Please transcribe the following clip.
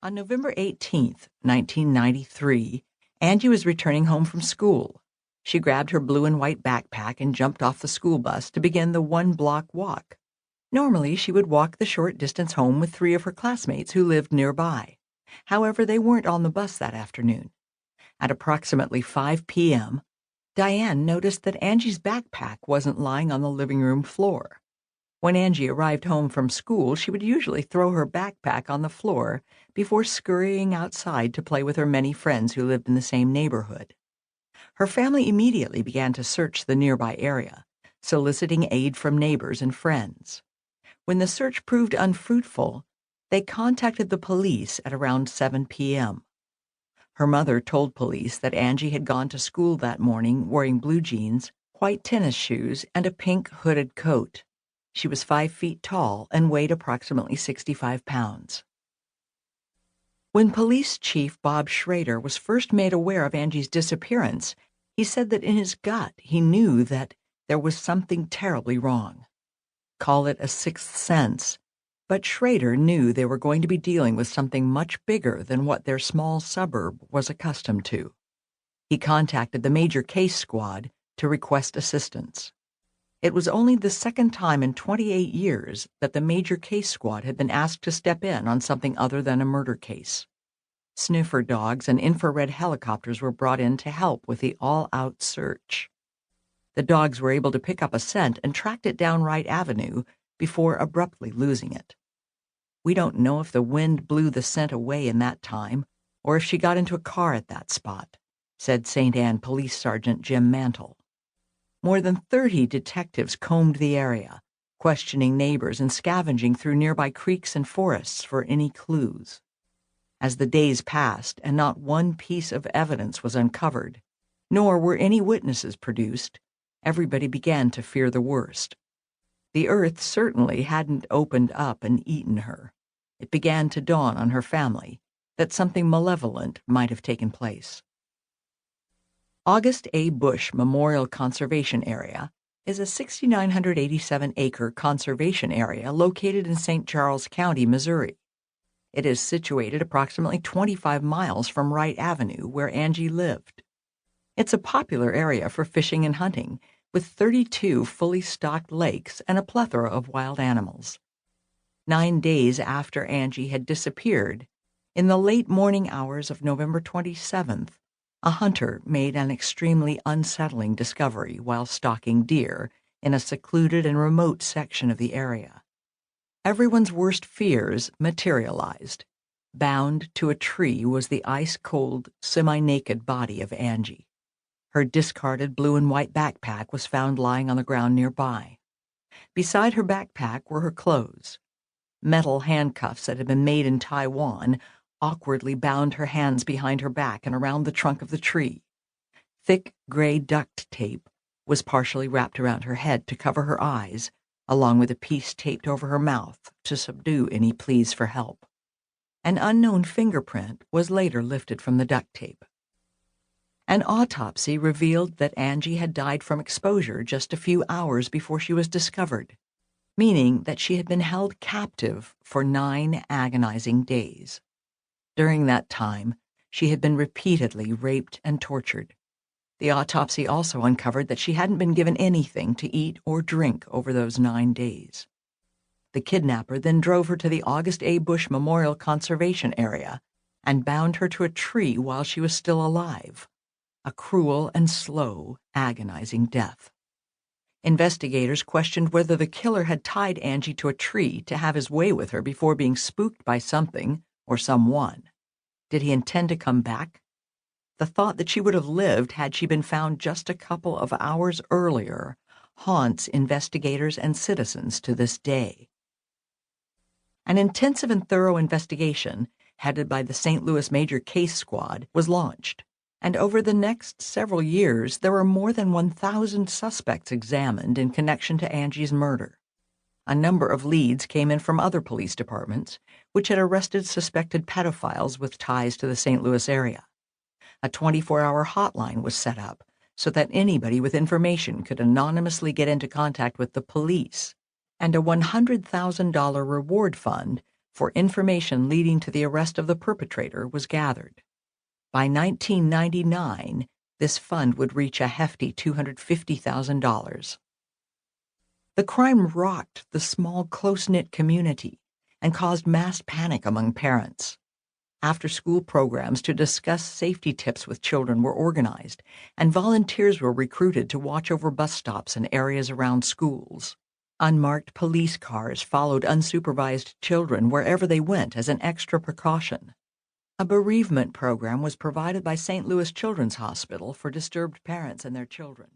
On November 18th, 1993, Angie was returning home from school. She grabbed her blue and white backpack and jumped off the school bus to begin the one-block walk. Normally, she would walk the short distance home with 3 of her classmates who lived nearby. However, they weren't on the bus that afternoon. At approximately 5 p.m., Diane noticed that Angie's backpack wasn't lying on the living room floor. When Angie arrived home from school, she would usually throw her backpack on the floor before scurrying outside to play with her many friends who lived in the same neighborhood. Her family immediately began to search the nearby area, soliciting aid from neighbors and friends. When the search proved unfruitful, they contacted the police at around 7 p.m. Her mother told police that Angie had gone to school that morning wearing blue jeans, white tennis shoes, and a pink hooded coat. She was 5 feet tall and weighed approximately 65 pounds. When Police Chief Bob Schrader was first made aware of Angie's disappearance, he said that in his gut he knew that there was something terribly wrong. Call it a sixth sense, but Schrader knew they were going to be dealing with something much bigger than what their small suburb was accustomed to. He contacted the Major Case Squad to request assistance. It was only the second time in 28 years that the Major Case Squad had been asked to step in on something other than a murder case. Sniffer dogs and infrared helicopters were brought in to help with the all-out search. The dogs were able to pick up a scent and tracked it down Wright Avenue before abruptly losing it. We don't know if the wind blew the scent away in that time or if she got into a car at that spot, said St. Anne Police Sergeant Jim Mantle. More than 30 detectives combed the area, questioning neighbors and scavenging through nearby creeks and forests for any clues. As the days passed and not one piece of evidence was uncovered, nor were any witnesses produced, everybody began to fear the worst. The earth certainly hadn't opened up and eaten her. It began to dawn on her family that something malevolent might have taken place. August A. Bush Memorial Conservation Area is a 6,987-acre conservation area located in St. Charles County, Missouri. It is situated approximately 25 miles from Wright Avenue, where Angie lived. It's a popular area for fishing and hunting, with 32 fully stocked lakes and a plethora of wild animals. 9 days after Angie had disappeared, in the late morning hours of November 27th, a hunter made an extremely unsettling discovery while stalking deer in a secluded and remote section of the area. Everyone's worst fears materialized. Bound to a tree was the ice-cold, semi-naked body of Angie. Her discarded blue and white backpack was found lying on the ground nearby. Beside her backpack were her clothes. Metal handcuffs that had been made in Taiwan awkwardly bound her hands behind her back and around the trunk of the tree. Thick gray duct tape was partially wrapped around her head to cover her eyes, along with a piece taped over her mouth to subdue any pleas for help. An unknown fingerprint was later lifted from the duct tape. An autopsy revealed that Angie had died from exposure just a few hours before she was discovered, meaning that she had been held captive for 9 agonizing days. During that time, she had been repeatedly raped and tortured. The autopsy also uncovered that she hadn't been given anything to eat or drink over those 9 days. The kidnapper then drove her to the August A. Bush Memorial Conservation Area and bound her to a tree while she was still alive. A cruel and slow, agonizing death. Investigators questioned whether the killer had tied Angie to a tree to have his way with her before being spooked by something or someone. Did he intend to come back? The thought that she would have lived had she been found just a couple of hours earlier haunts investigators and citizens to this day. An intensive and thorough investigation, headed by the St. Louis Major Case Squad, was launched, and over the next several years there were more than 1,000 suspects examined in connection to Angie's murder. A number of leads came in from other police departments, which had arrested suspected pedophiles with ties to the St. Louis area. A 24-hour hotline was set up so that anybody with information could anonymously get into contact with the police, and a $100,000 reward fund for information leading to the arrest of the perpetrator was gathered. By 1999, this fund would reach a hefty $250,000. The crime rocked the small, close-knit community and caused mass panic among parents. After-school programs to discuss safety tips with children were organized, and volunteers were recruited to watch over bus stops and areas around schools. Unmarked police cars followed unsupervised children wherever they went as an extra precaution. A bereavement program was provided by St. Louis Children's Hospital for disturbed parents and their children.